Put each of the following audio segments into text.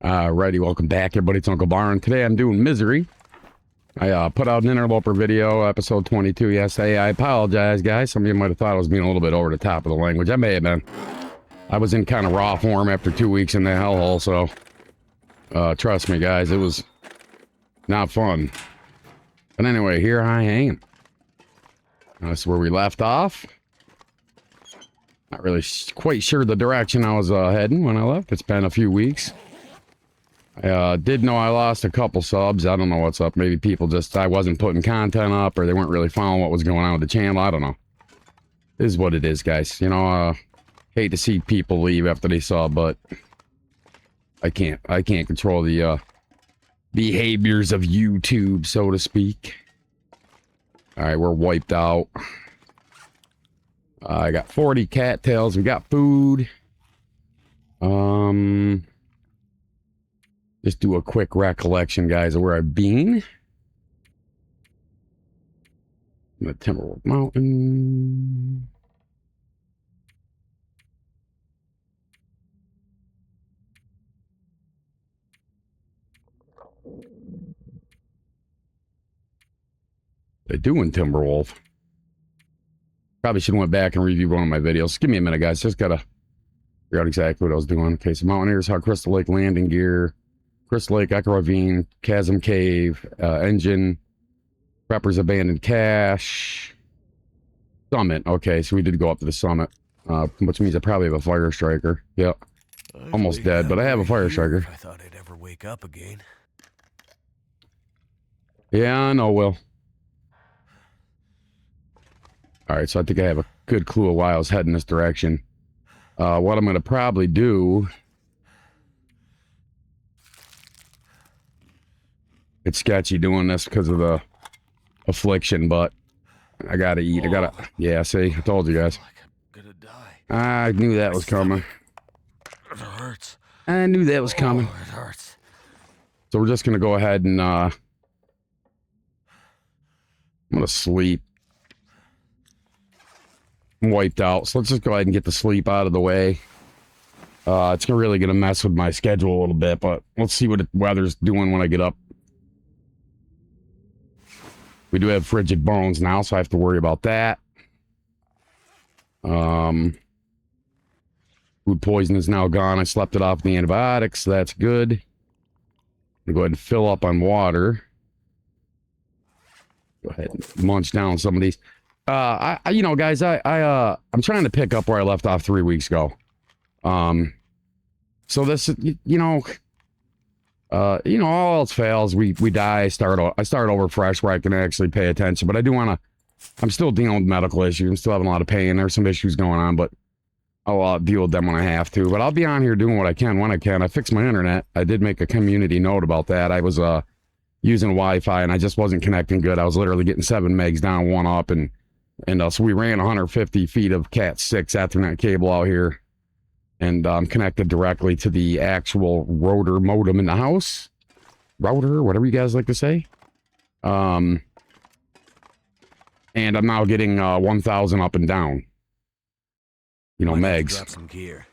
Alrighty, welcome back everybody, it's Uncle Bawrin. Today I'm doing Misery. I put out an interloper video, episode 22 yesterday. I apologize, guys. Some of you might have thought I was being a little bit over the top of the language. I may have been. I was in kind of raw form after 2 weeks in the hellhole, so trust me, guys, it was not fun. But anyway, here I am. That's where we left off. Not really quite sure the direction I was heading when I left. It's been a few weeks. I did know I lost a couple subs. I don't know what's up. Maybe people I wasn't putting content up, or they weren't really following what was going on with the channel. I don't know. This is what it is, guys. You know, hate to see people leave after they sub, but I can't control the behaviors of YouTube, so to speak. All right, we're wiped out. I got 40 cattails. We got food. Just do a quick recollection, guys, of where I've been. The Timberwolf Mountain. They're doing Timberwolf. Probably should have went back and reviewed one of my videos. Give me a minute, guys. Just gotta figure out exactly what I was doing. Okay, so Mountaineers, Hot Crystal Lake landing gear. Crystal Lake, Echo Ravine, Chasm Cave, Engine, Prepper's Abandoned Cache, Summit. Okay, so we did go up to the summit, which means I probably have a fire striker. Yep, almost dead, but I have a fire striker. I thought I'd ever wake up again. Yeah, I know, Will. All right, so I think I have a good clue of why I was heading this direction. What I'm going to probably do... It's sketchy doing this because of the affliction, but I gotta eat. I gotta... Yeah, see? I told you guys. Like I'm gonna die. I knew that was coming. It hurts. I knew that was coming. Oh, it hurts. So we're just going to go ahead and... I'm going to sleep. I'm wiped out, so let's just go ahead and get the sleep out of the way. It's really going to mess with my schedule a little bit, but let's see what the weather's doing when I get up. We do have frigid bones now, so I have to worry about that. Food poison is now gone. I slept it off the antibiotics, so that's good. I'm going to go ahead and fill up on water. Go ahead and munch down some of these. You know, guys, I'm trying to pick up where I left off 3 weeks ago. So this, you know, all else fails, we die. I start over fresh where I can actually pay attention. But I do want to. I'm still dealing with medical issues. I'm still having a lot of pain. There's some issues going on, but I'll deal with them when I have to. But I'll be on here doing what I can when I can. I fixed my internet. I did make a community note about that. I was using Wi-Fi and I just wasn't connecting good. I was literally getting 7 megs down, 1 up, and so we ran 150 feet of Cat 6 Ethernet cable out here. And I'm connected directly to the actual router modem in the house. Router, whatever you guys like to say. And I'm now getting 1,000 up and down. You know, megs. Drop some gear.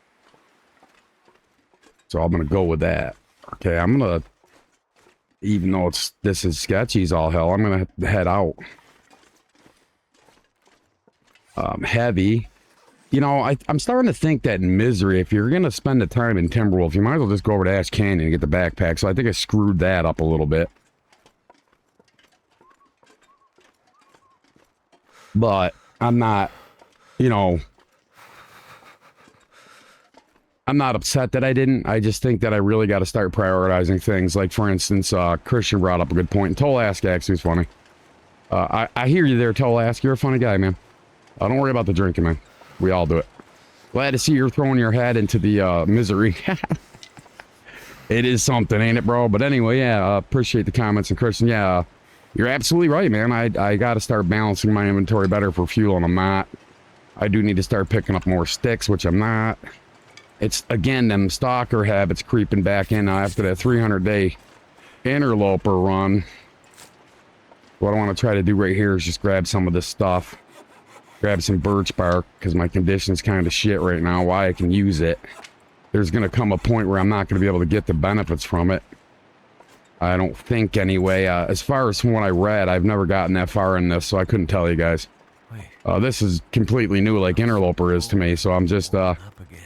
So I'm going to go with that. Okay, I'm going to... Even though this is sketchy as all hell, I'm going to head out. Heavy. You know, I'm starting to think that in Misery, if you're going to spend the time in Timberwolf, you might as well just go over to Ash Canyon and get the backpack. So I think I screwed that up a little bit. But I'm not, you know, I'm not upset that I didn't. I just think that I really got to start prioritizing things. Like, for instance, Christian brought up a good point. And Tolask actually was funny. I hear you there, Tolask. You're a funny guy, man. Don't worry about the drinking, man. We all do it. Glad to see you're throwing your head into the Misery. It is something, ain't it, bro? But anyway, yeah, appreciate the comments. And Christian, yeah, you're absolutely right, man. I got to start balancing my inventory better for fuel, and I'm not. I do need to start picking up more sticks, which I'm not. It's, again, them stalker habits creeping back in now after that 300-day interloper run. What I want to try to do right here is just grab some of this stuff. Grab some birch bark, because my condition's kind of shit right now. Why I can use it. there's going to come a point where I'm not going to be able to get the benefits from it. I don't think anyway. As far as from what I read, I've never gotten that far in this, so I couldn't tell you guys. This is completely new, like Interloper is to me, so I'm just, and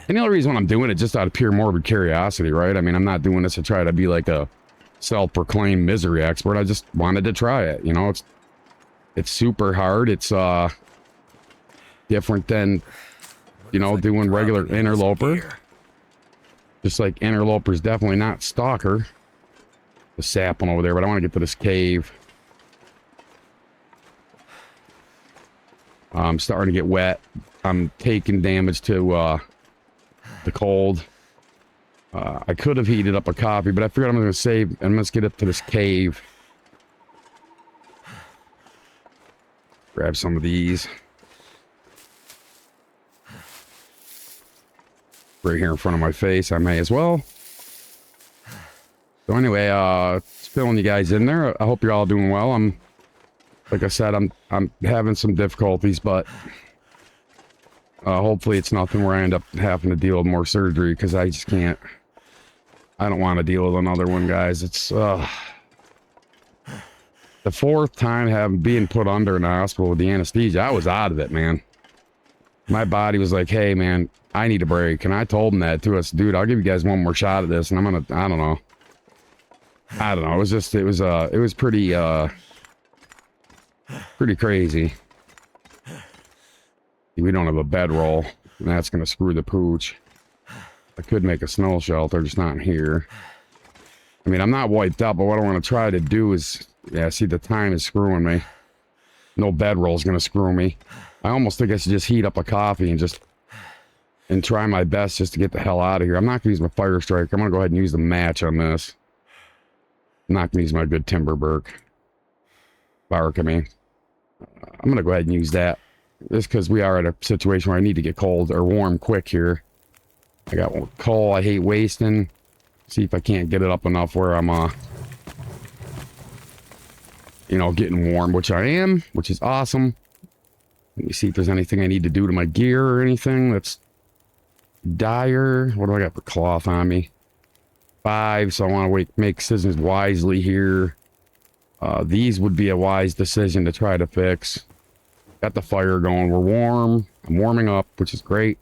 the only reason why I'm doing it just out of pure morbid curiosity, right? I mean, I'm not doing this to try to be like a self-proclaimed misery expert. I just wanted to try it, you know? It's super hard. It's, different than, you know, doing regular Interloper. Just like Interloper's definitely not Stalker. The sap one over there, but I want to get to this cave. I'm starting to get wet. I'm taking damage to the cold. I could have heated up a coffee, but I figured I'm going to save and let's get up to this cave. Grab some of these. Right here in front of my face, I may as well. So anyway, filling you guys in there. I hope you're all doing well. Like I said, I'm having some difficulties, but hopefully it's nothing where I end up having to deal with more surgery, because I just can't. I don't want to deal with another one, guys. It's the fourth time being put under in the hospital with the anesthesia. I was out of it, man. My body was like, hey, man, I need a break. And I told him that too. I said, dude, I'll give you guys one more shot at this. And I don't know. It was just, it was pretty crazy. We don't have a bedroll, and that's going to screw the pooch. I could make a snow shelter, just not here. I mean, I'm not wiped out, but what I want to try to do is, yeah, see, the time is screwing me. No bedroll's going to screw me. I almost think I should just heat up a coffee and try my best just to get the hell out of here. I'm not going to use my fire strike. I'm going to go ahead and use the match on this. I'm not going to use my good timber bark, I mean. I'm going to go ahead and use that. Just because we are at a situation where I need to get cold or warm quick here. I got coal I hate wasting. See if I can't get it up enough where I'm, you know, getting warm, which I am, which is awesome. Let me see if there's anything I need to do to my gear or anything that's dire. What do I got for cloth on me? 5, so I want to make decisions wisely here. These would be a wise decision to try to fix. Got the fire going. We're warm. I'm warming up, which is great.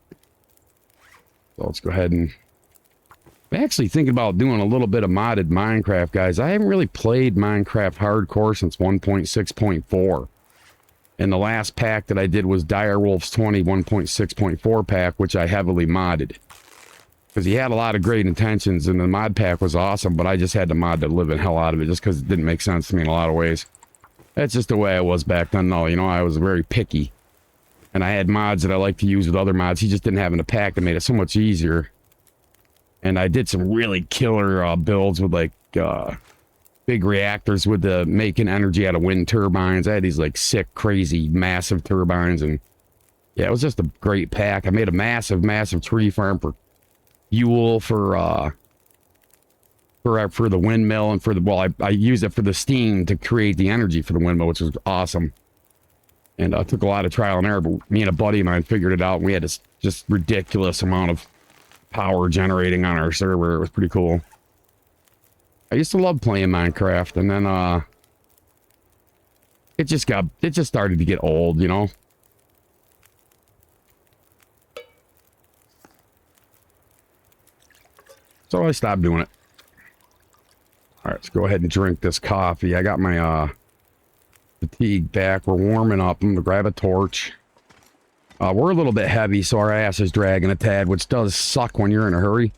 So let's go ahead and... I'm actually thinking about doing a little bit of modded Minecraft, guys. I haven't really played Minecraft hardcore since 1.6.4. And the last pack that I did was Direwolves 20 1.6.4 pack, which I heavily modded. Because he had a lot of great intentions, and the mod pack was awesome, but I just had to mod the living hell out of it, just because it didn't make sense to me in a lot of ways. That's just the way I was back then, though. You know, I was very picky. And I had mods that I like to use with other mods. He just didn't have in the pack that made it so much easier. And I did some really killer builds with, like, big reactors with the making energy out of wind turbines. I had these, like, sick, crazy, massive turbines. And, yeah, it was just a great pack. I made a massive, massive tree farm for fuel, for the windmill, and for the, well, I used it for the steam to create the energy for the windmill, which was awesome. And it took a lot of trial and error, but me and a buddy of mine figured it out, and we had this just ridiculous amount of power generating on our server. It was pretty cool. I used to love playing Minecraft, and then it just started to get old, you know. So I stopped doing it. All right, let's go ahead and drink this coffee. I got my fatigue back. We're warming up. I'm gonna grab a torch. We're a little bit heavy, so our ass is dragging a tad, which does suck when you're in a hurry.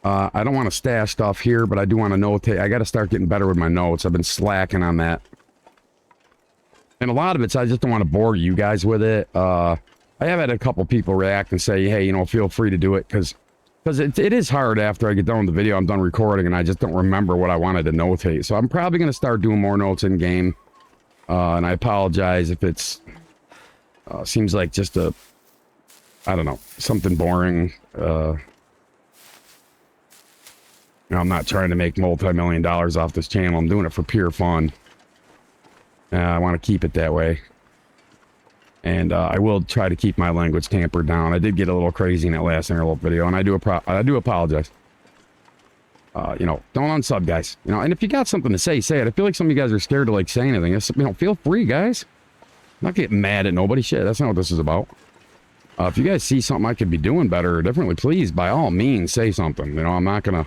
I don't want to stash stuff here, but I do want to notate. I got to start getting better with my notes. I've been slacking on that. And a lot of it's, I just don't want to bore you guys with it. I have had a couple people react and say, hey, you know, feel free to do it, because it is hard after I get done with the video, I'm done recording, and I just don't remember what I wanted to notate. So I'm probably going to start doing more notes in game. And I apologize if it's seems like just a, I don't know, something boring. You know, I'm not trying to make multi-million dollars off this channel. I'm doing it for pure fun. I want to keep it that way. And I will try to keep my language tampered down. I did get a little crazy in that last interlope video, and I do apologize. You know, don't unsub, guys. You know, and if you got something to say, say it. I feel like some of you guys are scared to, like, say anything. You know, feel free, guys. I'm not getting mad at nobody. Shit, that's not what this is about. If you guys see something I could be doing better or differently, please, by all means, say something. You know, I'm not gonna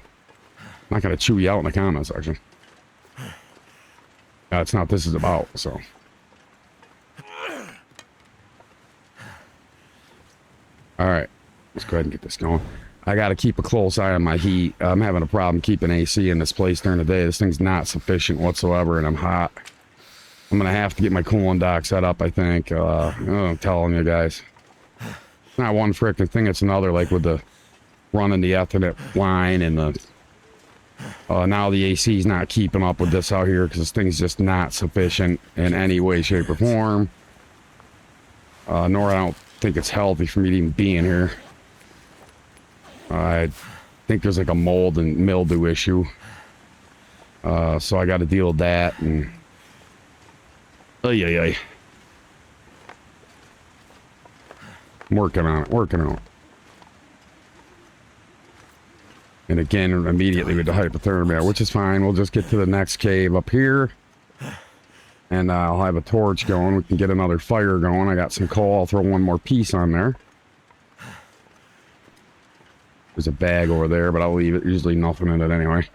chew you out in the comment section. That's not what this is about, so. Alright, let's go ahead and get this going. I gotta keep a close eye on my heat. I'm having a problem keeping AC in this place during the day. This thing's not sufficient whatsoever, and I'm hot. I'm gonna have to get my cooling dock set up, I think. I'm telling you guys. It's not one frickin' thing, it's another, like with the running the Ethernet line and the... now the AC's not keeping up with this out here because this thing's just not sufficient in any way, shape, or form. Nor I don't think it's healthy for me to even be in here. I think there's like a mold and mildew issue. So I got to deal with that and... Ay. I'm working on it. And again, immediately with the hypothermia, which is fine. We'll just get to the next cave up here. And I'll have a torch going. We can get another fire going. I got some coal. I'll throw one more piece on there. There's a bag over there, but I'll leave it. Usually nothing in it anyway.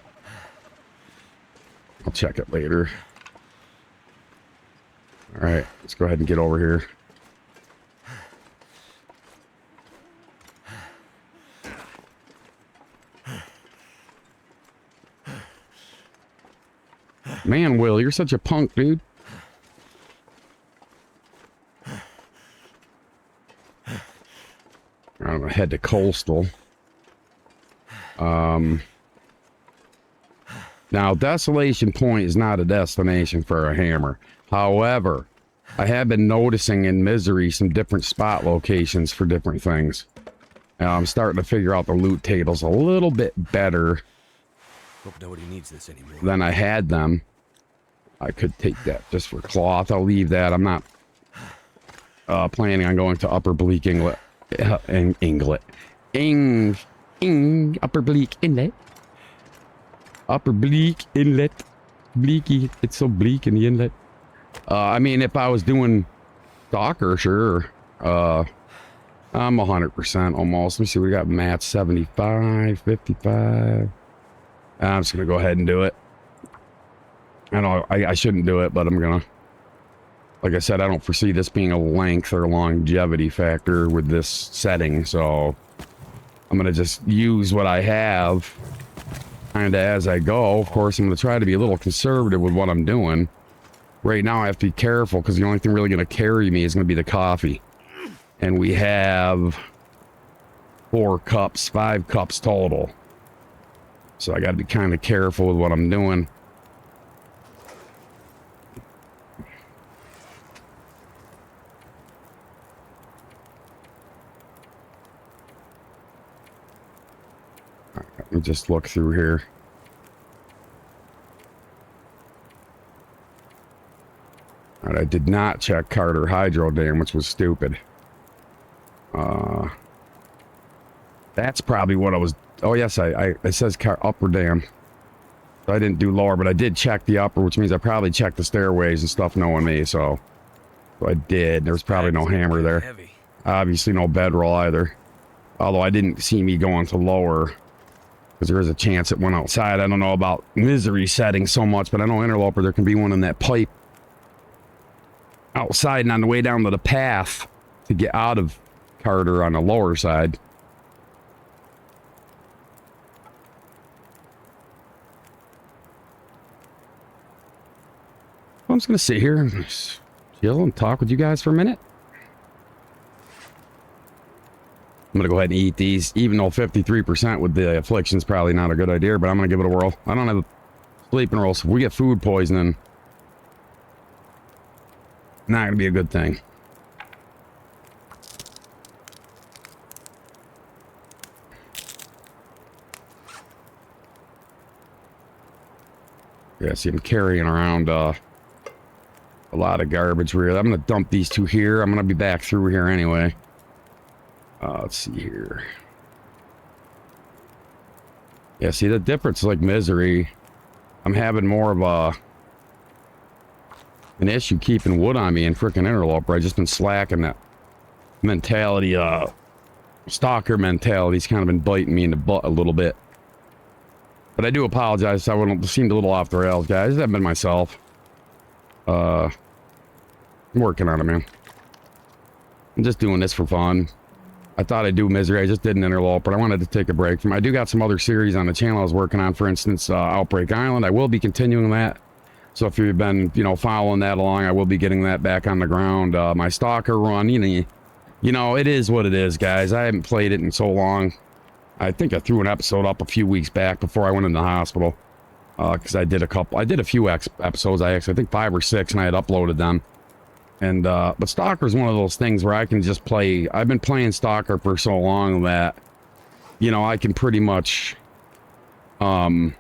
I'll check it later. Alright, let's go ahead and get over here. Man, Will, you're such a punk, dude. I'm gonna head to Coastal. Now, Desolation Point is not a destination for a hammer. However, I have been noticing in Misery some different spot locations for different things. And I'm starting to figure out the loot tables a little bit better. Hope nobody needs this anymore. Than I had them. I could take that just for cloth. I'll leave that. I'm not planning on going to Upper Bleak Inlet. Upper Bleak Inlet. Upper Bleak Inlet. Bleaky. It's so bleak in the inlet. I mean, if I was doing Stalker, sure. I'm 100% almost. Let me see. We got match 75, 55. I'm just going to go ahead and do it. I know I shouldn't do it, but I'm going to. Like I said, I don't foresee this being a length or longevity factor with this setting, so I'm going to just use what I have kind of as I go. Of course, I'm going to try to be a little conservative with what I'm doing. Right now, I have to be careful because the only thing really going to carry me is going to be the coffee. And we have 5 cups total. So I got to be kind of careful with what I'm doing. Let me just look through here. Alright, I did not check Carter Hydro Dam, which was stupid. That's probably what I was... Oh, yes, it says upper dam. So I didn't do lower, but I did check the upper, which means I probably checked the stairways and stuff knowing me, so I did. There was probably no hammer there. Heavy. Obviously no bedroll either. Although I didn't see me going to lower, because there is a chance it went outside. I don't know about Misery settings so much, but I know Interloper, there can be one in that pipe outside and on the way down to the path to get out of Carter on the lower side. I'm just going to sit here and chill and talk with you guys for a minute. I'm going to go ahead and eat these, even though 53% with the afflictions probably not a good idea, but I'm going to give it a whirl. I don't have sleeping rolls. If we get food poisoning, not going to be a good thing. Yeah, see, I'm carrying around a A lot of garbage here. I'm gonna dump these two here. I'm gonna be back through here anyway. Let's see here. Yeah, see the difference is like Misery. I'm having more of an issue keeping wood on me in frickin' Interloper. I just been slacking that mentality, stalker mentality's kind of been biting me in the butt a little bit. But I do apologize. I seemed a little off the rails, guys. I've been myself. I'm working on it, man. I'm just doing this for fun. I thought I'd do Misery. I just did an Interloper. I wanted to take a break from it. I do got some other series on the channel I was working on. For instance, Outbreak Island. I will be continuing that. So if you've been, following that along, I will be getting that back on the ground. My Stalker run, it is what it is, guys. I haven't played it in so long. I think I threw an episode up a few weeks back before I went in the hospital. Because I did a few episodes. I think 5 or 6, and I had uploaded them. And, but Stalker is one of those things where I can just play. I've been playing Stalker for so long that, I can pretty much, get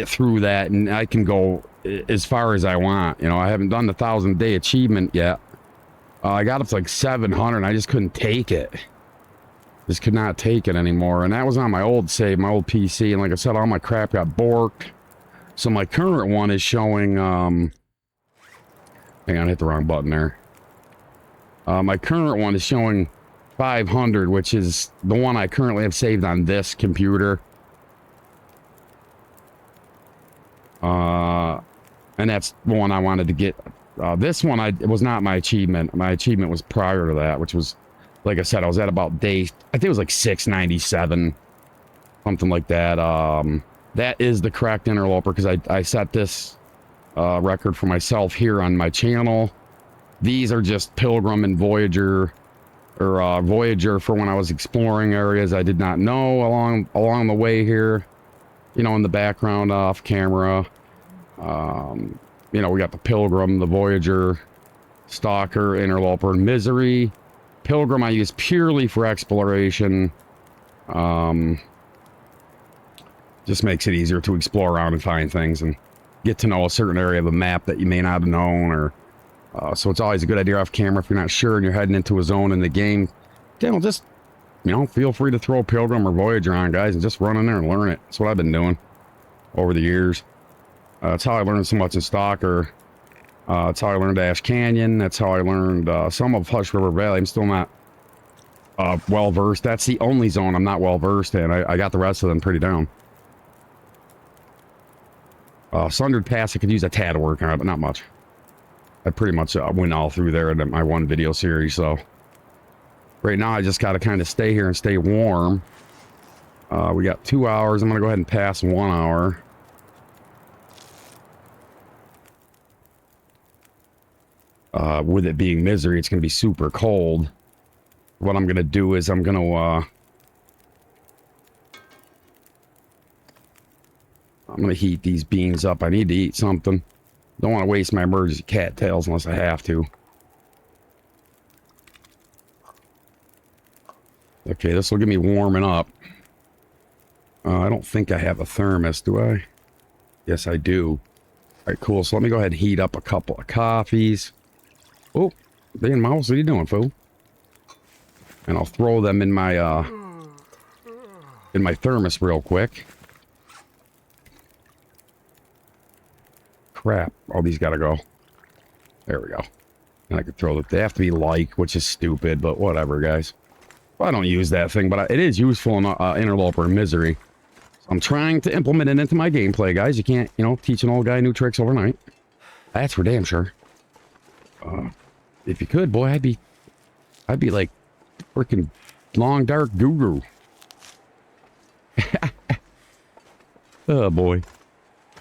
through that, and I can go as far as I want. I haven't done the 1,000-day achievement yet. I got up to like 700, and I just couldn't take it. Just could not take it anymore. And that was on my old save, my old PC. And like I said, all my crap got borked. So my current one is showing, hang on, I hit the wrong button there. My current one is showing 500, which is the one I currently have saved on this computer. And that's the one I wanted to get. This one, it was not my achievement. My achievement was prior to that, which was, like I said, I was at about day, I think it was like 697, something like that. That is the correct Interloper, because I set this record for myself here on my channel. These are just Pilgrim and Voyager, or Voyager for when I was exploring areas I did not know along the way here. In the background off camera. We got the Pilgrim, the Voyager, Stalker, Interloper, Misery. Pilgrim I use purely for exploration. Just makes it easier to explore around and find things and get to know a certain area of the map that you may not have known. Or so it's always a good idea off camera if you're not sure and you're heading into a zone in the game. Just feel free to throw Pilgrim or Voyager on, guys, and just run in there and learn it. That's what I've been doing over the years. That's how I learned so much in Stalker. That's how I learned Ash Canyon. That's how I learned some of Hush River Valley. I'm still not well-versed. That's the only zone I'm not well-versed in. I got the rest of them pretty down. Sundered Pass, I could use a tad of work on it, but not much. I pretty much went all through there in my one video series, so... Right now, I just got to kind of stay here and stay warm. We got 2 hours. I'm going to go ahead and pass 1 hour. With it being Misery, it's going to be super cold. What I'm going to do is I'm going to heat these beans up. I need to eat something. Don't want to waste my emergency cattails unless I have to. Okay, this will get me warming up. I don't think I have a thermos, do I? Yes, I do. All right, cool. So let me go ahead and heat up a couple of coffees. Oh, Dan Mouse, what are you doing, fool? And I'll throw them in my thermos real quick. Crap. Oh, these gotta go. There we go. And I can throw them. They have to be like, which is stupid, but whatever, guys. Well, I don't use that thing, but it is useful in Interloper and Misery. So I'm trying to implement it into my gameplay, guys. You can't, teach an old guy new tricks overnight. That's for damn sure. If you could, boy, I'd be like freaking long dark guru. Oh boy.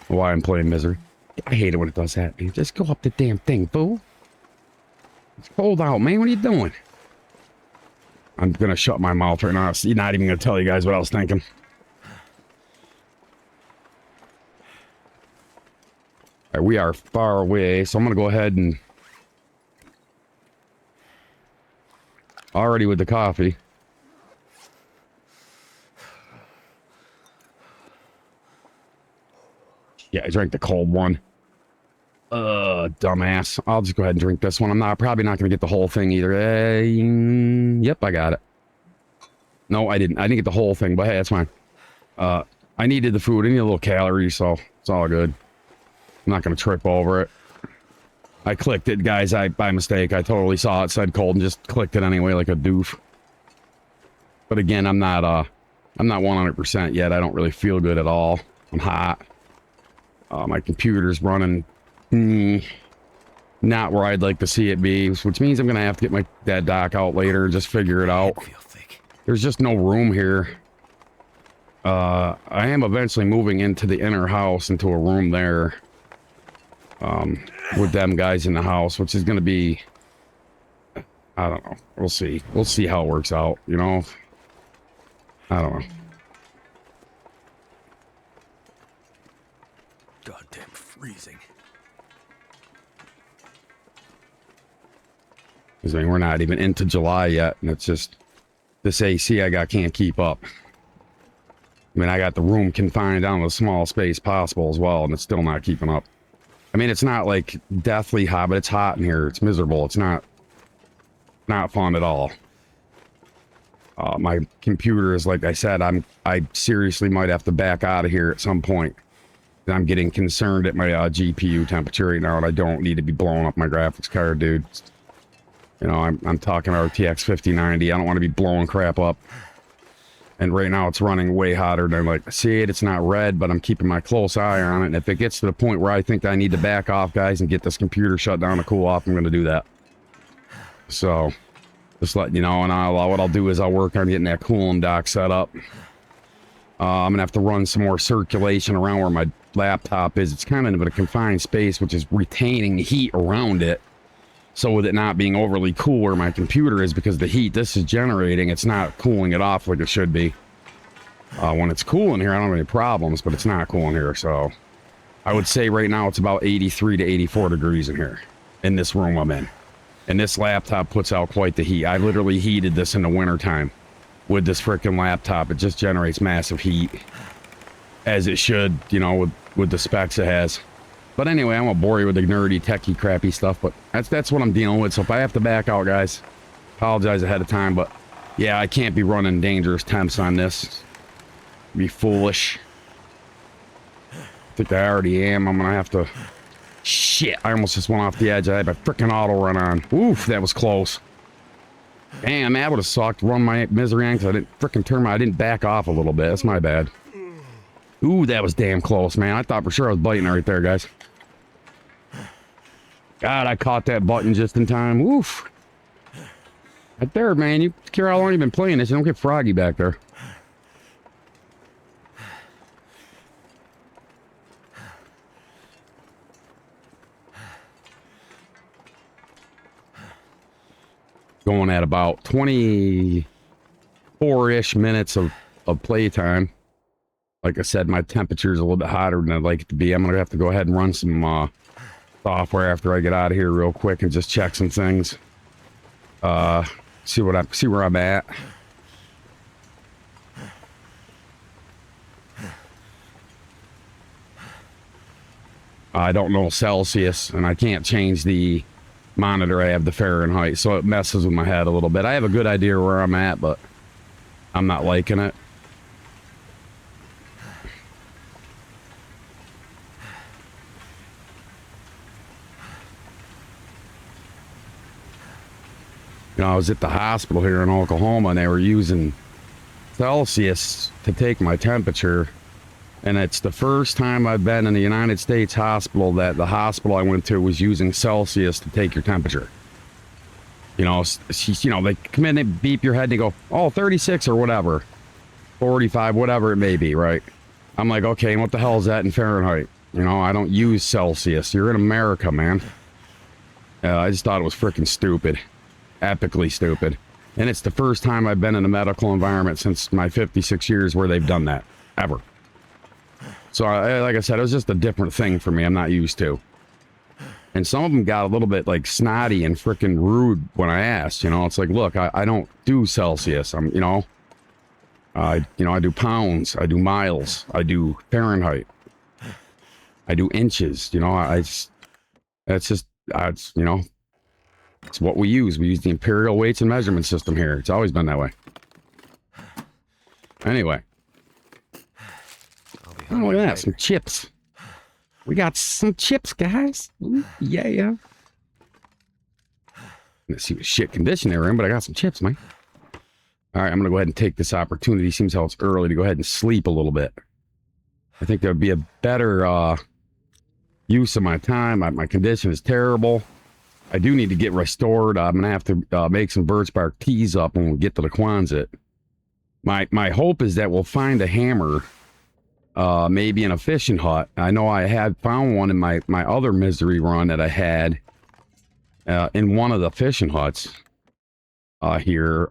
Why I'm playing Misery. I hate it when it does that, man. Just go up the damn thing, fool. It's cold out, man. What are you doing? I'm gonna shut my mouth right now. I'm not even gonna tell you guys what I was thinking. All right, we are far away, so I'm gonna go ahead and already with the coffee. Yeah, I drank the cold one. Dumbass. I'll just go ahead and drink this one. Probably not going to get the whole thing either. Yep, I got it. No, I didn't. I didn't get the whole thing, but hey, that's fine. I needed the food. I need a little calories, so it's all good. I'm not going to trip over it. I clicked it, guys. By mistake. I totally saw it said cold and just clicked it anyway like a doof. But again, I'm not 100% yet. I don't really feel good at all. I'm hot. My computer's running not where I'd like to see it be, which means I'm going to have to get that dock out later and just figure it out. There's just no room here. I am eventually moving into the inner house, into a room there. With them guys in the house, which is going to be, I don't know. We'll see. We'll see how it works out, you know? I don't know. Goddamn freezing. I mean, we're not even into July yet, and it's just, this AC I got can't keep up. I mean, I got the room confined down to the small space possible as well, and it's still not keeping up. I mean, it's not like deathly hot, but it's hot in here. It's miserable. It's not fun at all. My computer is, like I said, I seriously might have to back out of here at some point. I'm getting concerned at my GPU temperature right now, and I don't need to be blowing up my graphics card, dude. You know, I'm talking RTX 5090. I don't want to be blowing crap up. And right now it's running way hotter than like, see it, it's not red, but I'm keeping my close eye on it. And if it gets to the point where I think I need to back off, guys, and get this computer shut down to cool off, I'm going to do that. So, just letting you know, and what I'll do is I'll work on getting that cooling dock set up. I'm going to have to run some more circulation around where my laptop is. It's kind of in a confined space, which is retaining heat around it. So with it not being overly cool where my computer is, because the heat this is generating, it's not cooling it off like it should be. When it's cool in here, I don't have any problems, but it's not cool in here. So I would say right now it's about 83 to 84 degrees in here, in this room I'm in. And this laptop puts out quite the heat. I literally heated this in the wintertime with this freaking laptop. It just generates massive heat, as it should, you know, with the specs it has. But anyway, I'm gonna bore you with the nerdy, techie, crappy stuff, but that's what I'm dealing with. So if I have to back out, guys, apologize ahead of time, but yeah, I can't be running dangerous temps on this. Be foolish. I think I already am. I'm gonna have to... Shit, I almost just went off the edge. I had my freaking auto run on. Oof, that was close. Damn, that would have sucked. Run my misery on because I didn't freaking turn I didn't back off a little bit. That's my bad. Ooh, that was damn close, man. I thought for sure I was biting right there, guys. God, I caught that button just in time. Oof. Right there, man. You care how long you've been playing this. You don't get froggy back there. Going at about 24-ish minutes of playtime. Like I said, my temperature is a little bit hotter than I'd like it to be. I'm going to have to go ahead and run some software after I get out of here real quick and just check some things. See where I'm at. I don't know Celsius, and I can't change the monitor. I have the Fahrenheit, so it messes with my head a little bit. I have a good idea where I'm at, but I'm not liking it. You know, I was at the hospital here in Oklahoma, and they were using Celsius to take my temperature. And it's the first time I've been in the United States hospital that the hospital I went to was using Celsius to take your temperature. You know, they come in, they beep your head, and they go, oh, 36 or whatever. 45, whatever it may be, right? I'm like, okay, and what the hell is that in Fahrenheit? You know, I don't use Celsius. You're in America, man. I just thought it was freaking stupid. Epically stupid. And it's the first time I've been in a medical environment since my 56 years where they've done that. Ever. So, like I said, it was just a different thing for me I'm not used to. And some of them got a little bit, like, snotty and freaking rude when I asked, you know. It's like, look, I don't do Celsius. I do pounds. I do miles. I do Fahrenheit. I do inches. You know, That's just, it's, you know, it's what we use. We use the imperial weights and measurement system here. It's always been that way. Anyway. Oh, look at that. Some chips. We got some chips, guys. Ooh, yeah. Let's see what shit condition they were in, but I got some chips, man. All right, I'm going to go ahead and take this opportunity. Seems how it's early to go ahead and sleep a little bit. I think that would be a better use of my time. My condition is terrible. I do need to get restored. I'm going to have to make some birch bark teas up when we get to the Quonset. My hope is that we'll find a hammer, maybe in a fishing hut. I know I had found one in my other misery run that I had in one of the fishing huts here.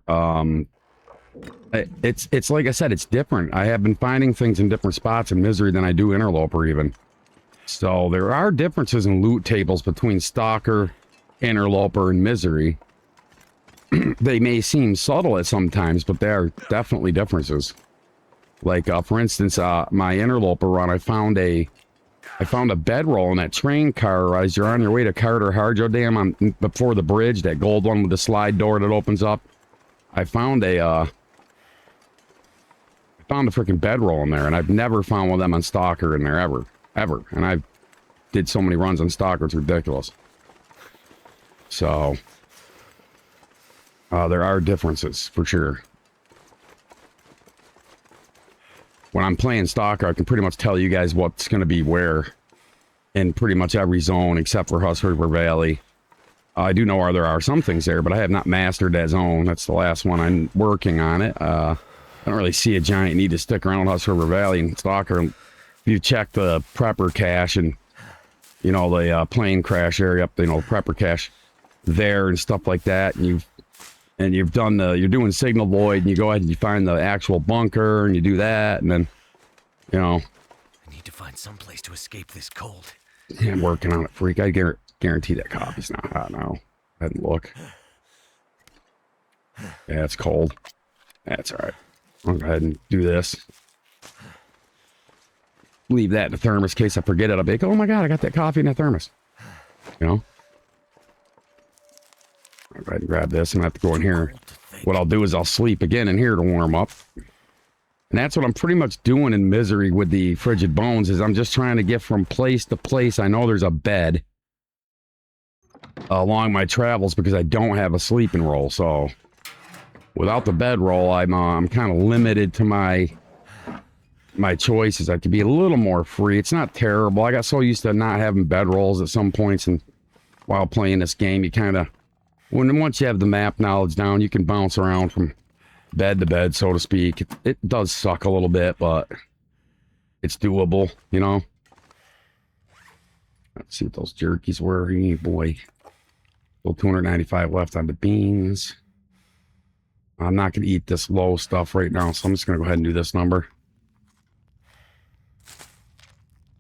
It's like I said, it's different. I have been finding things in different spots in misery than I do interloper even. So there are differences in loot tables between stalker, interloper, and misery. They may seem subtle at sometimes, but there are definitely differences. Like for instance, my interloper run, I found a bedroll in that train car as you're on your way to Carter Harjo Dam before the bridge, that gold one with the slide door that opens up. I found a freaking bedroll in there, and I've never found one of them on Stalker in there ever. And I've did so many runs on Stalker, it's ridiculous. So there are differences for sure. When I'm playing Stalker, I can pretty much tell you guys what's going to be where in pretty much every zone except for Huss River Valley. I do know where there are some things there, but I have not mastered that zone. That's the last one. I'm working on it. I don't really see a giant need to stick around Huss River Valley and Stalker. If you check the prepper cache and, you know, the plane crash area up, you know, prepper cache there and stuff like that, and you've done you're doing signal void, and you go ahead and you find the actual bunker and you do that, and then, you know. I need to find some place to escape this cold. Yeah, I'm working on it, freak. I guarantee that coffee's not hot now. Go ahead and look. Yeah, it's cold. That's all right. I'll go ahead and do this. Leave that in the thermos in case I forget it. I'll be like, oh my god, I got that coffee in that thermos. You know? I'll go ahead and grab this and I have to go in here. What I'll do is I'll sleep again in here to warm up. And that's what I'm pretty much doing in misery with the frigid bones, is I'm just trying to get from place to place. I know there's a bed along my travels because I don't have a sleeping roll. So without the bedroll, I'm kind of limited to my choices. I could be a little more free. It's not terrible. I got so used to not having bedrolls at some points, and while playing this game, you kind of, once you have the map knowledge down, you can bounce around from bed to bed, so to speak. It does suck a little bit, but it's doable, you know. Let's see what those jerkies were. Hey, boy. Still 295 left on the beans. I'm not going to eat this low stuff right now, so I'm just going to go ahead and do this number.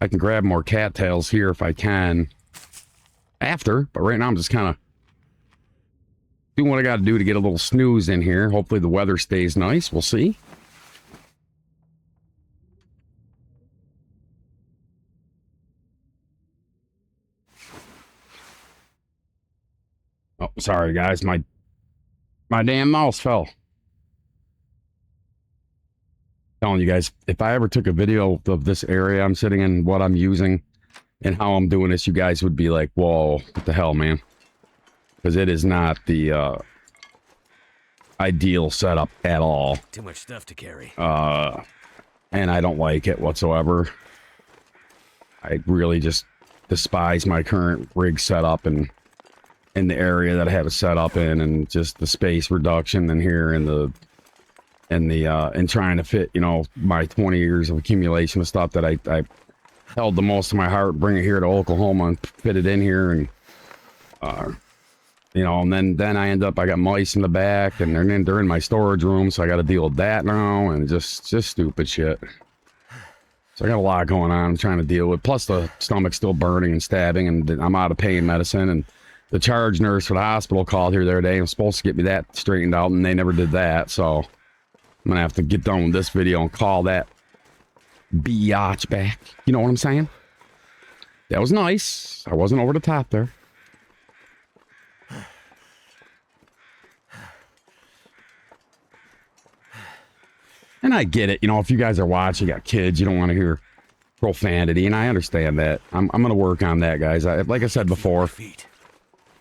I can grab more cattails here if I can after, but right now I'm just kind of doing what I got to do to get a little snooze in here. Hopefully the weather stays nice. We'll see. Oh, sorry guys, my damn mouse fell. Telling you guys, if I ever took a video of this area I'm sitting in, what I'm using and how I'm doing this, you guys would be like, whoa, what the hell, man? Because it is not the ideal setup at all. Too much stuff to carry. And I don't like it whatsoever. I really just despise my current rig setup and in the area that I have it set up in, and just the space reduction in here and trying to fit, you know, my 20 years of accumulation of stuff that I held the most of my heart, bring it here to Oklahoma and fit it in here, and you know, and then I got mice in the back, and they're in my storage room, so I got to deal with that now, and just stupid shit. So I got a lot going on I'm trying to deal with, plus the stomach's still burning and stabbing, and I'm out of pain medicine, and the charge nurse for the hospital called here the other day and was supposed to get me that straightened out, and they never did that, so I'm gonna have to get done with this video and call that biatch back. You know what I'm saying? That was nice. I wasn't over the top there. And I get it. You know, if you guys are watching, you got kids, you don't want to hear profanity, and I understand that. I'm going to work on that, guys. Like I said before,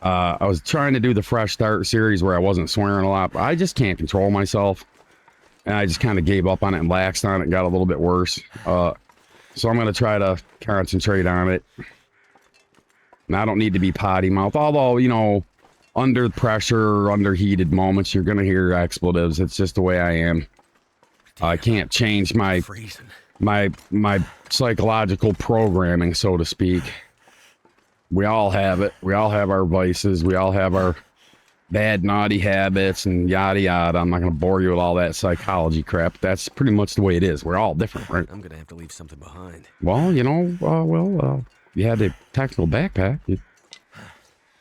I was trying to do the Fresh Start series where I wasn't swearing a lot, but I just can't control myself. And I just kind of gave up on it and laxed on it and got a little bit worse. So I'm going to try to concentrate on it. And I don't need to be potty mouth, although, you know, under pressure or under heated moments, you're going to hear expletives. It's just the way I am. I can't change my psychological programming, so to speak. We all have it. We all have our vices. We all have our bad, naughty habits and yada yada. I'm not going to bore you with all that psychology crap. That's pretty much the way it is. We're all different, right? I'm going to have to leave something behind. Well, you know, you had a tactical backpack. You're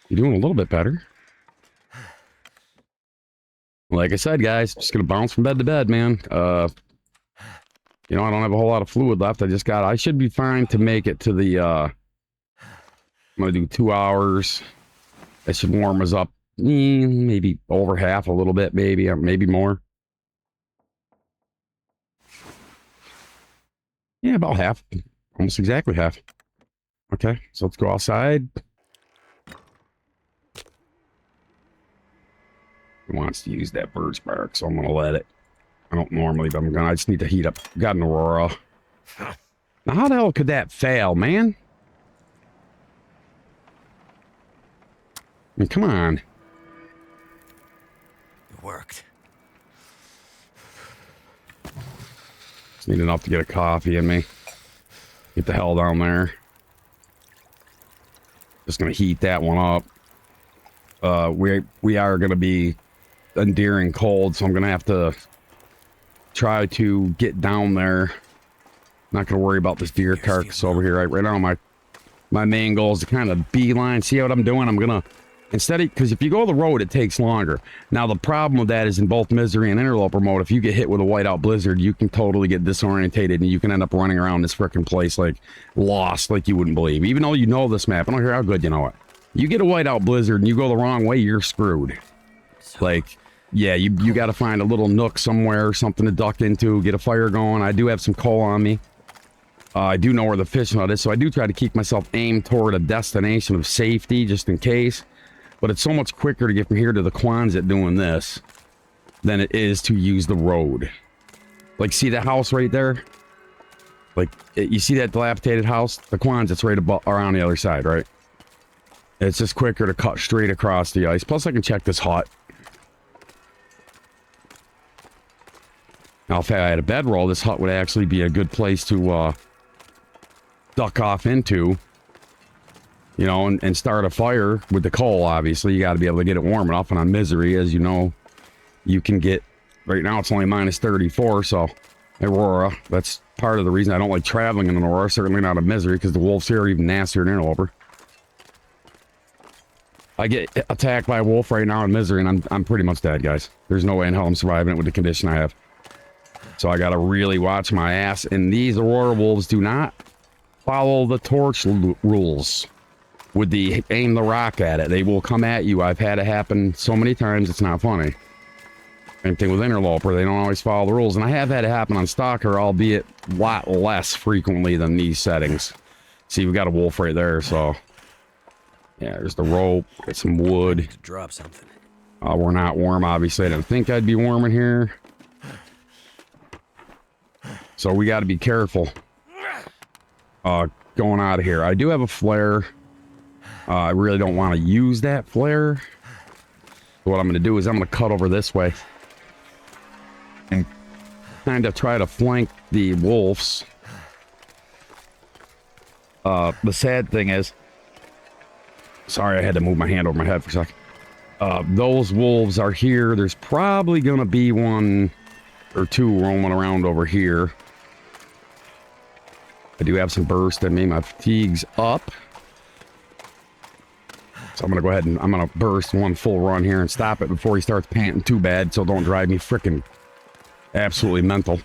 doing a little bit better. Like I said, guys, just going to bounce from bed to bed, man. You know, I don't have a whole lot of fluid left. I should be fine to make it to the, I'm going to do 2 hours. That should warm us up. Maybe over half, a little bit, maybe more. Yeah, about half. Almost exactly half. Okay, so let's go outside. He wants to use that birch bark, so I'm going to let it. I don't normally, but I just need to heat up. Got an Aurora. Now, how the hell could that fail, man? I mean, come on. It worked. Just need enough to get a coffee in me. Get the hell down there. Just going to heat that one up. We are going to be enduring cold, so I'm going to have to try to get down there. Not going to worry about this deer carcass over here. Right now, my main goal is to kind of beeline. See what I'm doing? I'm going to, because if you go the road, it takes longer. Now, the problem with that is in both Misery and Interloper mode, if you get hit with a whiteout blizzard, you can totally get disorientated and you can end up running around this frickin' place like lost, like you wouldn't believe. Even though you know this map, I don't care how good you know it. You get a whiteout blizzard and you go the wrong way, you're screwed. Like, yeah, you got to find a little nook somewhere, something to duck into, get a fire going. I do have some coal on me. I do know where the fishing hut is, so I do try to keep myself aimed toward a destination of safety, just in case. But it's so much quicker to get from here to the Quonset doing this than it is to use the road. Like, see that house right there? Like, you see that dilapidated house? The Quonset's right above, or on the other side, right? It's just quicker to cut straight across the ice. Plus, I can check this hut. Now, if I had a bedroll, this hut would actually be a good place to duck off into, you know, and start a fire with the coal. Obviously, you got to be able to get it warm enough. And on Misery, as you know, you can get, right now it's only minus 34, so Aurora, that's part of the reason I don't like traveling in an Aurora, certainly not a Misery, because the wolves here are even nastier than Interloper. I get attacked by a wolf right now in Misery, and I'm pretty much dead, guys. There's no way in hell I'm surviving it with the condition I have. So I gotta really watch my ass. And these Aurora wolves do not follow the torch rules with the aim the rock at it. They will come at you. I've had it happen so many times, it's not funny. Same thing with Interloper. They don't always follow the rules. And I have had it happen on Stalker, albeit a lot less frequently than these settings. See, we got a wolf right there, so... Yeah, there's the rope. Get some wood. To drop something. We're not warm, obviously. I didn't think I'd be warm in here. So we got to be careful going out of here. I do have a flare. I really don't want to use that flare. What I'm going to do is I'm going to cut over this way and kind of try to flank the wolves. The sad thing is, sorry, I had to move my hand over my head for a second. Those wolves are here. There's probably going to be one or two roaming around over here. I do have some burst in me. My fatigue's up. So I'm going to go ahead and I'm going to burst one full run here and stop it before he starts panting too bad, so don't drive me frickin' absolutely mental.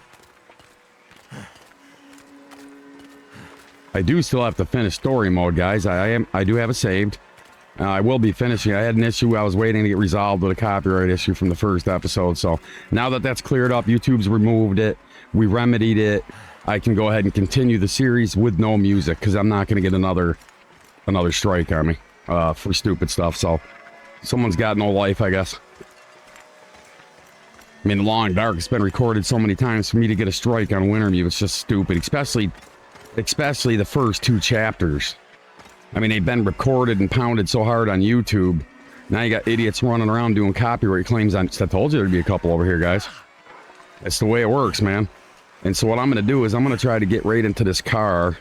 I do still have to finish story mode, guys. I do have it saved. I will be finishing. I had an issue I was waiting to get resolved with a copyright issue from the first episode. So now that that's cleared up, YouTube's removed it. We remedied it. I can go ahead and continue the series with no music because I'm not going to get another strike on me for stupid stuff. So someone's got no life, I guess. I mean, Long Dark has been recorded so many times. For me to get a strike on Wintermute, it's just stupid, especially the first 2 chapters. I mean, they've been recorded and pounded so hard on YouTube. Now you got idiots running around doing copyright claims on... I told you there'd be a couple over here, guys. That's the way it works, man. And so what I'm going to do is I'm going to try to get right into this car.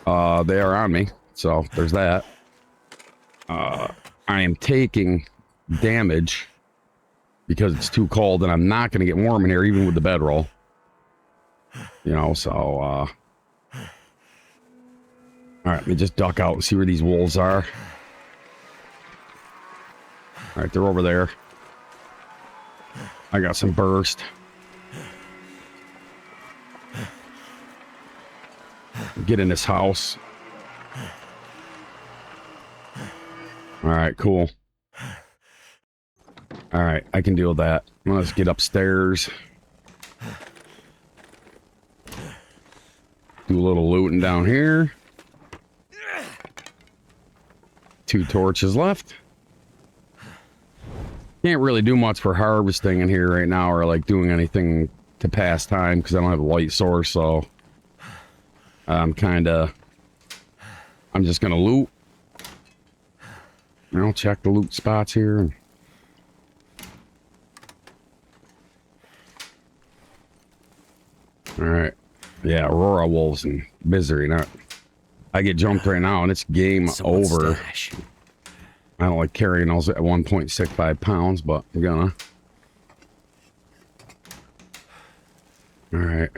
They are on me, so there's that. I am taking damage because it's too cold, and I'm not going to get warm in here, even with the bedroll. You know, so... All right, let me just duck out and see where these wolves are. All right, they're over there. I got some burst. Get in this house. All right, cool. All right, I can deal with that. Let's get upstairs. Do a little looting down here. 2 torches left. Can't really do much for harvesting in here right now or like doing anything to pass time because I don't have a light source, so I'm just gonna loot. I'll check the loot spots here. All right. Yeah, Aurora wolves and misery, not... I get jumped right now, and it's game over. Stash. I don't like carrying those at 1.65 pounds, but I'm gonna. All right.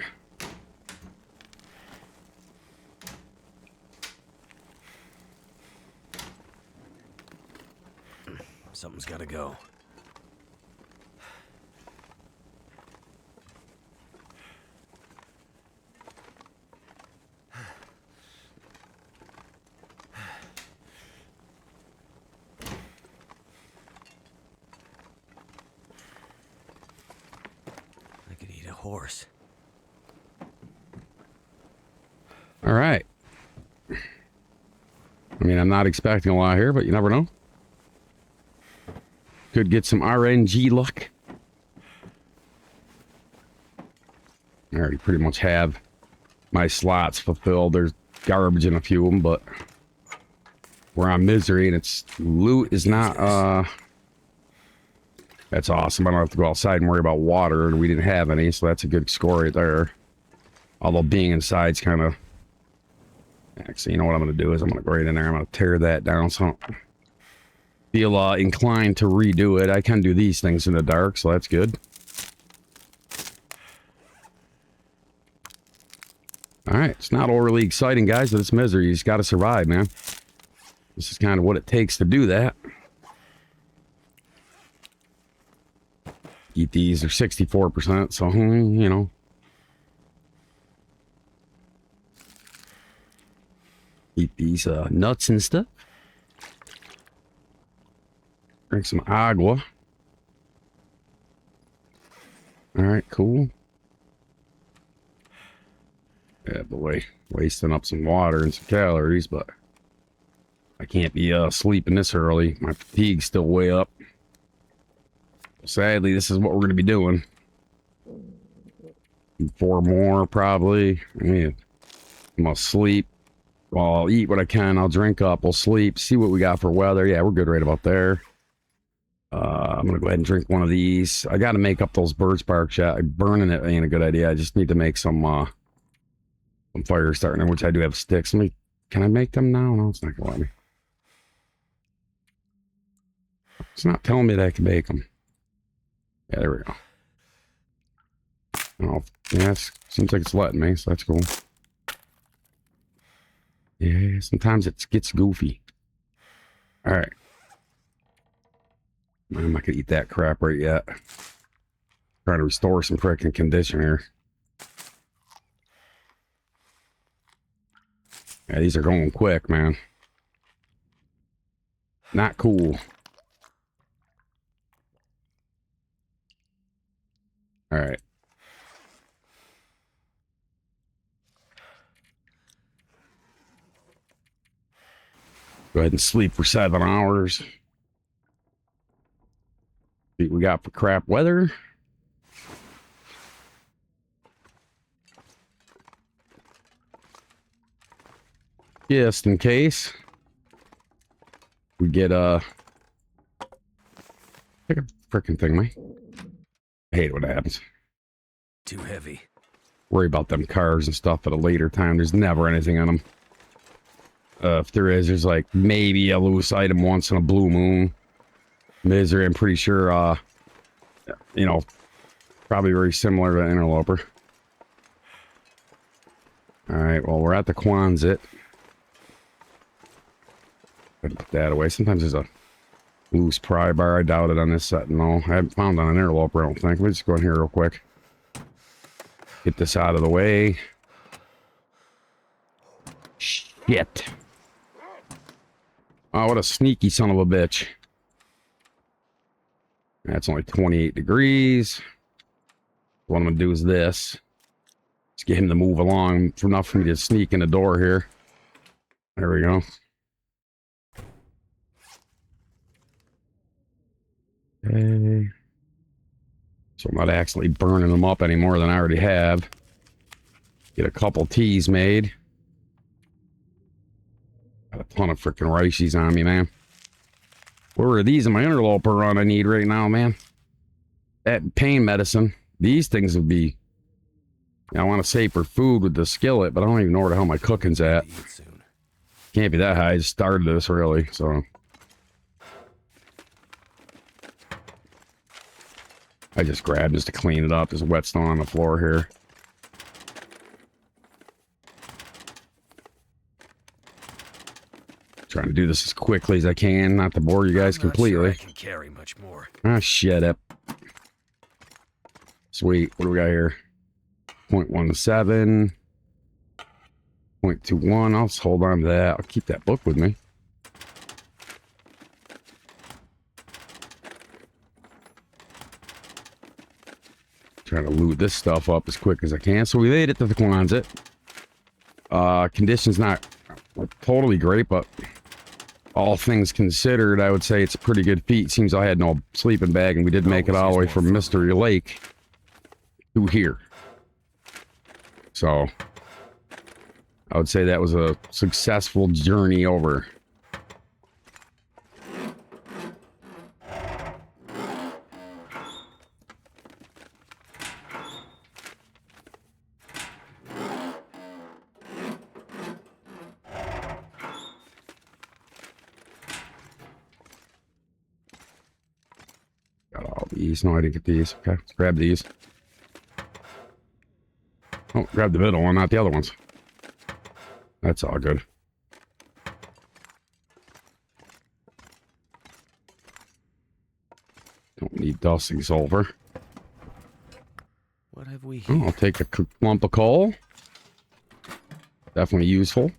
Something's got to go. Horse. All right. I mean, I'm not expecting a lot here, but you never know. Could get some RNG luck. I already pretty much have my slots fulfilled. There's garbage in a few of them, but we're on misery, and its loot is not... That's awesome. I don't have to go outside and worry about water, and we didn't have any, so that's a good score right there. Although being inside's kind of... Actually, you know what I'm going to do is I'm going to go right in there. I'm going to tear that down, so I don't feel inclined to redo it. I can do these things in the dark, so that's good. Alright, it's not overly exciting, guys, but it's misery. You just got to survive, man. This is kind of what it takes to do that. Eat these, they're 64%, so, you know. Eat these nuts and stuff. Drink some agua. Alright, cool. Yeah, boy, wasting up some water and some calories, but I can't be sleeping this early. My fatigue's still way up. Sadly, this is what we're going to be doing. 4 more, probably. I mean, I'm going to sleep. Well, I'll eat what I can. I'll drink up. We'll sleep. See what we got for weather. Yeah, we're good right about there. I'm going to go ahead and drink one of these. I got to make up those birch bark shot. Burning it ain't a good idea. I just need to make some fire starting, which I do have sticks. Can I make them now? No, it's not going to let me. It's not telling me that I can make them. Yeah, there we go. Oh, yeah, seems like it's letting me, so that's cool. Yeah, sometimes it gets goofy. Alright. I'm not gonna eat that crap right yet. Trying to restore some freaking condition here. Yeah, these are going quick, man. Not cool. All right. Go ahead and sleep for 7 hours. See what we got for crap weather. Just in case we get take a freaking thing, mate. I hate it when it happens. Too heavy. Worry about them cars and stuff at a later time. There's never anything on them. If there is, there's like maybe a loose item once in a blue moon. Misery, I'm pretty sure, you know, probably very similar to Interloper. Alright, well, we're at the Quonset. Put that away. Sometimes there's a loose pry bar. I doubt it on this set. No, I haven't found on an Interloper, I don't think. Let me just go in here real quick. Get this out of the way. Shit. Oh, what a sneaky son of a bitch. That's only 28 degrees. What I'm going to do is this. Just get him to move along. For enough for me to sneak in the door here. There we go. Okay. So I'm not actually burning them up any more than I already have. Get a couple teas made. Got a ton of freaking rices on me, man. Where are these in my Interloper run I need right now, man? That pain medicine. These things would be... I want to say for food with the skillet, but I don't even know where the hell my cooking's at. Can't be that high. I just started this, really, so... I just grabbed just to clean it up. There's whetstone on the floor here. Trying to do this as quickly as I can, not to bore you guys completely. Sure I can carry much more. Ah, shut up. Sweet. What do we got here? 0.17. 0.21. I'll just hold on to that. I'll keep that book with me. Trying to loot this stuff up as quick as I can. So we made it to the Quonset. Conditions not totally great, but all things considered, I would say it's a pretty good feat. Seems I had no sleeping bag, and we did make it all the way from Mystery Lake to here. So I would say that was a successful journey over. No, I didn't get these. Okay, let's grab these. Oh, grab the middle one, not the other ones. That's all good. Don't need dusting sulfur. What have we here? Oh, I'll take a lump of coal. Definitely useful.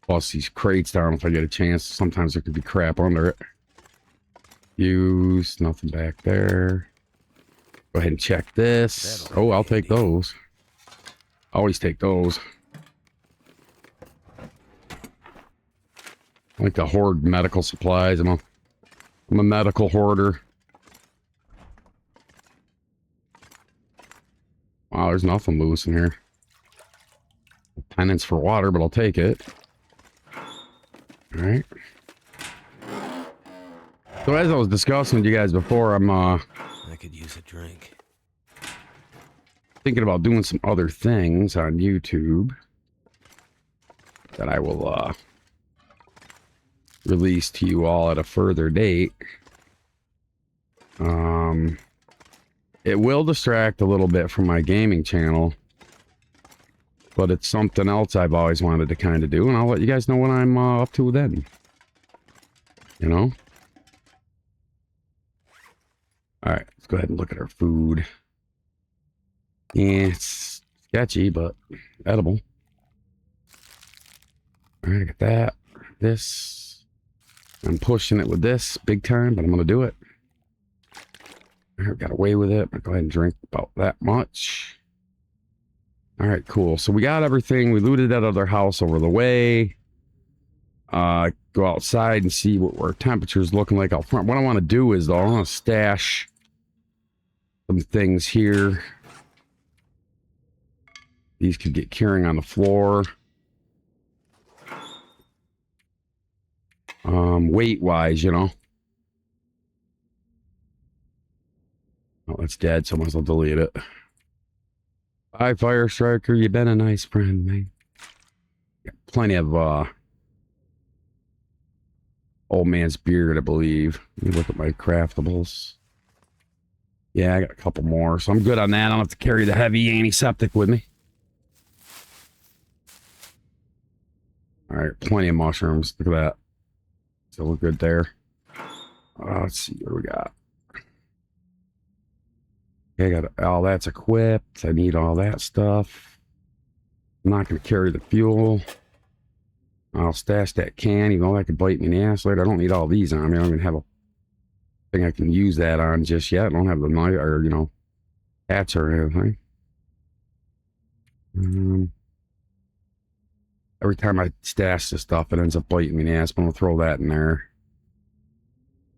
Plus these crates down if I get a chance. Sometimes there could be crap under it. Use nothing back there. Go ahead and check this. Oh, I'll take those. Always take those. I like to hoard medical supplies. I'm a medical hoarder. Wow, there's nothing loose in here. Penance for water, but I'll take it. All right. So as I was discussing with you guys before, I'm I could use a drink. Thinking about doing some other things on YouTube that I will release to you all at a further date. It will distract a little bit from my gaming channel. but it's something else I've always wanted to kind of do, and I'll let you guys know what I'm up to then. You know? Alright, let's go ahead and look at our food. Yeah, it's sketchy, but edible. Alright, I got that. This. I'm pushing it with this big time, but I'm going to do it. I got away with it. I'll go ahead and drink about that much. Alright, cool. So we got everything. We looted that other house over the way. Go outside and see what our temperature's looking like out front. What I want to do is, though, I want to stash some things here. These could get curing on the floor. Weight-wise, you know. Oh, it's dead, so I might as well delete it. Bye, Fire Striker. You've been a nice friend, man. Got plenty of, old man's beard, I believe. Let me look at my craftables. Yeah, I got a couple more, so I'm good on that. I don't have to carry the heavy antiseptic with me. Alright, plenty of mushrooms. Look at that. So we're good there. Let's see what we got. Okay, I got all that's equipped. I need all that stuff. I'm not going to carry the fuel. I'll stash that can, even though that could bite me in the ass later. I don't need all these on me. I don't even have a thing I can use that on just yet. I don't have the knife or, you know, hats or anything. Every time I stash this stuff, it ends up biting me in the ass. But I'm going to throw that in there.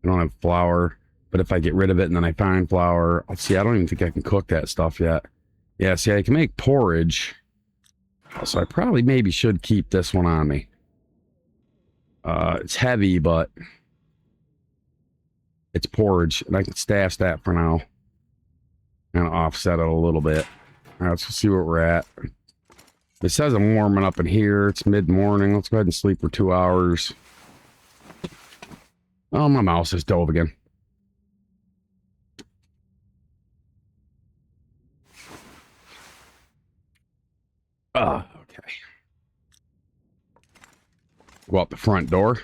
I don't have flour, but if I get rid of it and then I find flour, let's see, I don't even think I can cook that stuff yet. Yeah, see, I can make porridge. So I probably maybe should keep this one on me. It's heavy, but it's porridge, and I can stash that for now. Kind of offset it a little bit. All right, let's see where we're at. It says I'm warming up in here. It's mid-morning. Let's go ahead and sleep for 2 hours. Oh, my mouse is dove again. Okay. Go out the front door.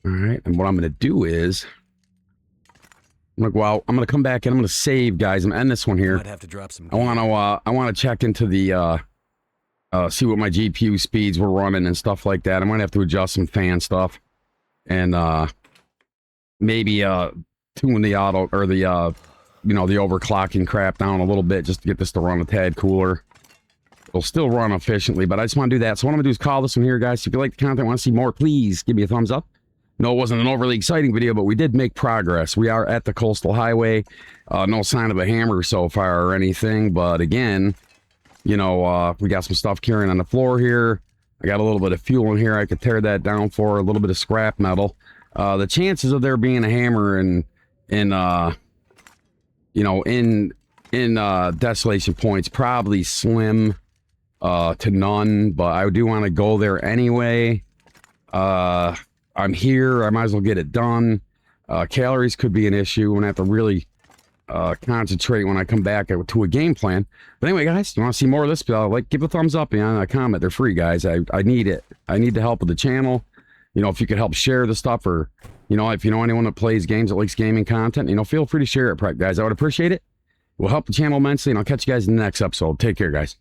All right, and what I'm going to do is, I'm going to go out. I'm going to come back and I'm going to save, guys. I'm going to end this one here. Might have to drop some. I want to check into the see what my GPU speeds were running and stuff like that. I might have to adjust some fan stuff and maybe tune the auto or the you know, the overclocking crap down a little bit just to get this to run a tad cooler. It'll still run efficiently, but I just want to do that. So what I'm gonna do is call this one here, guys. If you like the content, want to see more, please give me a thumbs up. No, it wasn't an overly exciting video, but we did make progress. We are at the coastal highway. No sign of a hammer so far or anything, but again, you know, we got some stuff carrying on the floor here. I got a little bit of fuel in here. I could tear that down for a little bit of scrap metal. The chances of there being a hammer in you know, in Desolation Point's probably slim to none, but I do want to go there anyway. I'm here. I might as well get it done. Calories could be an issue. I'm gonna have to really concentrate when I come back to a game plan. But anyway, guys, you want to see more of this? Like, give a thumbs up and a comment. They're free, guys. I need it. I need the help of the channel. You know, if you could help share the stuff, or you know, if you know anyone that plays games that likes gaming content, you know, feel free to share it, guys. I would appreciate it. It will help the channel immensely, and I'll catch you guys in the next episode. Take care, guys.